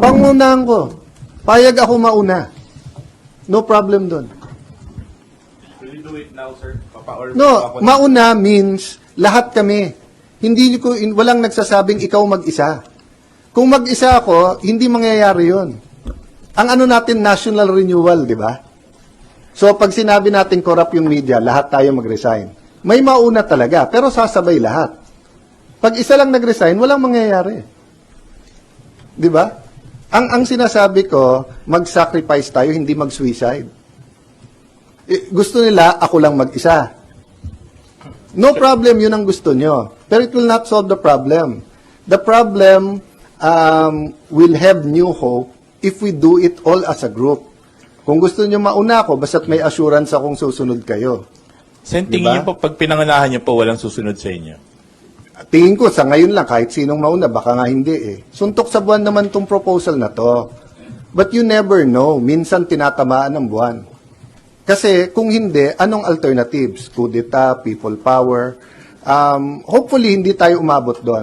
Pangunahan ko. Payag ako mauna. No problem doon. Will you do it now, sir? Or No, mauna means lahat kami. Hindi ko walang nagsasabing ikaw mag-isa. Kung mag-isa ako, hindi mangyayari 'yon. Ang ano natin national renewal, di ba? So pag sinabi natin corrupt yung media, lahat tayo mag-resign. May mauna talaga, pero sasabay lahat. Pag isa lang nag-resign, walang mangyayari. Di ba? Ang sinasabi ko, mag-sacrifice tayo, hindi mag-suicide. Gusto nila, ako lang mag-isa. No problem, yun ang gusto nyo. Pero it will not solve the problem. The problem will have new hope if we do it all as a group. Kung gusto nyo mauna ako, basta't may assurance akong susunod kayo. Sen, tingin niyo po, pag pinanganahan niyo po, walang susunod sa inyo? Tingin ko, sa ngayon lang, kahit sinong mauna, baka nga hindi eh. Suntok sa buwan naman tong proposal na to. But you never know. Minsan tinatamaan ng buwan. Kasi kung hindi, anong alternatives? Kudeta, people power. Hopefully, hindi tayo umabot doon.